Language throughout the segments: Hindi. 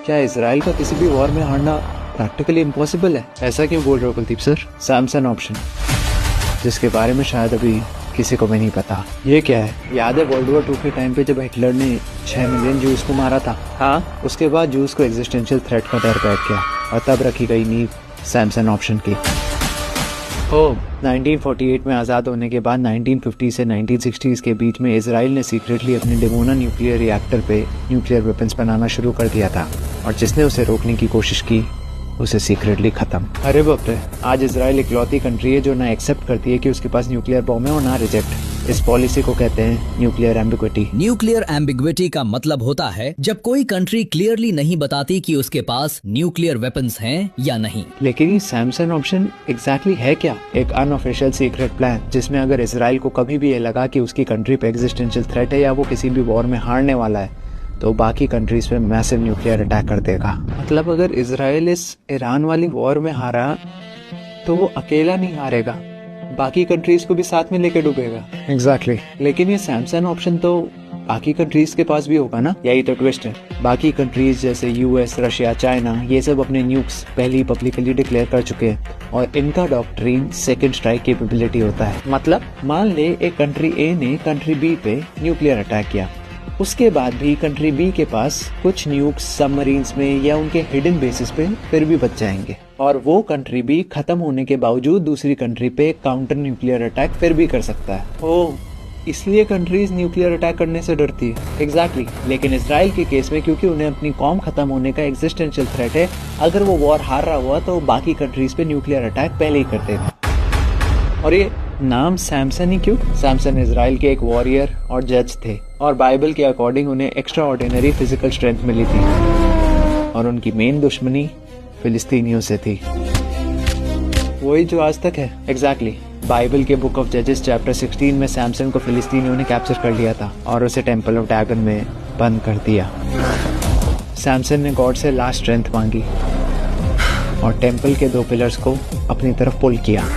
क्या इसराइल का किसी भी वॉर में हारना प्रैक्टिकली इम्पॉसिबल है? ऐसा क्यों बोल रहे हो कुलदीप सर? सैमसन ऑप्शन, जिसके बारे में शायद अभी किसी को भी नहीं पता। ये क्या है? याद है वर्ल्ड वॉर 2 के टाइम पे जब हिटलर ने 6 मिलियन जूस को मारा था? हाँ, उसके बाद जूस को एग्जिस्टेंशियल थ्रेट का डर बैठ गया और तब रखी गई नींव सैमसन ऑप्शन की। 1948 में आज़ाद होने के बाद 1950 से 1960s के बीच में इसराइल ने सीक्रेटली अपने डिमोना न्यूक्लियर रिएक्टर पे न्यूक्लियर वेपन्स बनाना शुरू कर दिया था और जिसने उसे रोकने की कोशिश की उसे सीक्रेटली खत्म। अरे बाप रे, आज इसराइल इकलौती कंट्री है जो ना एक्सेप्ट करती है कि उसके पास न्यूक्लियर बॉम्ब है और ना रिजेक्ट। इस पॉलिसी को कहते हैं न्यूक्लियर एम्बिग्विटी। न्यूक्लियर एम्बिग्विटी का मतलब होता है जब कोई कंट्री क्लियरली नहीं बताती कि उसके पास न्यूक्लियर वेपन्स हैं या नहीं। लेकिन ये सैमसन ऑप्शन एग्जैक्टली है क्या? एक अनऑफिशियल सीक्रेट प्लान जिसमें अगर इसराइल को कभी भी ये लगा कि उसकी कंट्री पे एग्जिस्टेंशियल थ्रेट है या वो किसी भी वॉर में हारने वाला है तो बाकी कंट्रीज पे मैसिव न्यूक्लियर अटैक कर देगा। मतलब अगर इसराइल इस ईरान वाली वॉर में हारा तो वो अकेला नहीं हारेगा, बाकी कंट्रीज को भी साथ में लेके डूबेगा। एग्जैक्टली। लेकिन ये सैमसन ऑप्शन तो बाकी कंट्रीज के पास भी होगा ना? यही तो ट्विस्ट है। बाकी कंट्रीज जैसे यूएस, रशिया, चाइना ये सब अपने न्यूक्स पहले ही पब्लिकली डिक्लेयर कर चुके हैं और इनका डॉक्ट्रिन सेकंड स्ट्राइक कैपेबिलिटी होता है। मतलब मान ले एक कंट्री ए ने कंट्री बी पे न्यूक्लियर अटैक किया, उसके बाद भी कंट्री बी के पास कुछ न्यूक्स सबमरीन्स में या उनके हिडन बेसिस पे फिर भी बच जाएंगे और वो कंट्री बी खत्म होने के बावजूद दूसरी कंट्री पे काउंटर न्यूक्लियर अटैक फिर भी कर सकता है। ओह, इसलिए कंट्रीज न्यूक्लियर अटैक करने से डरती है। एग्जैक्टली। लेकिन इसराइल के केस में क्योंकि उन्हें अपनी कौम खत्म होने का एग्जिस्टेंशियल थ्रेट है, अगर वो वॉर हार रहा हुआ तो बाकी कंट्रीज पे न्यूक्लियर अटैक पहले ही कर देगा। और ये नाम सैमसन ही क्यों? सैमसन इजराइल के एक वॉरियर और जज थे और बाइबल के अकॉर्डिंग उन्हें एक्स्ट्रा ऑर्डिनरी फिजिकल स्ट्रेंथ मिली थी और उनकी मेन दुश्मनी फिलिस्तीनियों से थी, वही जो आज तक है। एग्जैक्टली। बाइबल के बुक ऑफ जजेस चैप्टर 16 में सैमसन को फिलिस्तीनियों ने कैप्चर कर लिया था और उसे टेम्पल ऑफ डैगन में बंद कर दिया। सैमसन ने गॉड से लास्ट स्ट्रेंथ मांगी और टेम्पल के 2 पिलर्स को अपनी तरफ पुल किया।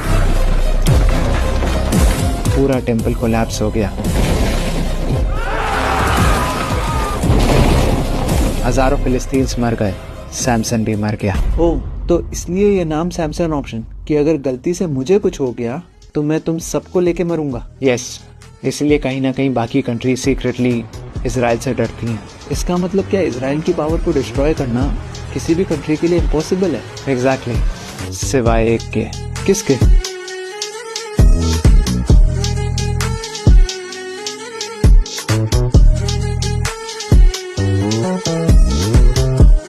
पूरा टेम्पल कोलैप्स हो गया, हजारों फिलिस्तीन्स मर गए, सैमसन भी मर गया। ओह, तो इसलिए ये नाम सैमसन ऑप्शन कि अगर गलती से मुझे कुछ हो गया तो मैं तुम सबको लेके मरूंगा। यस, इसलिए कहीं ना कहीं बाकी कंट्री सीक्रेटली इसराइल से डरती हैं। इसका मतलब क्या इसराइल की पावर को डिस्ट्रॉय करना किसी भी कंट्री के लिए इम्पॉसिबल है? एग्जैक्टली, सिवाय एक के। किसके?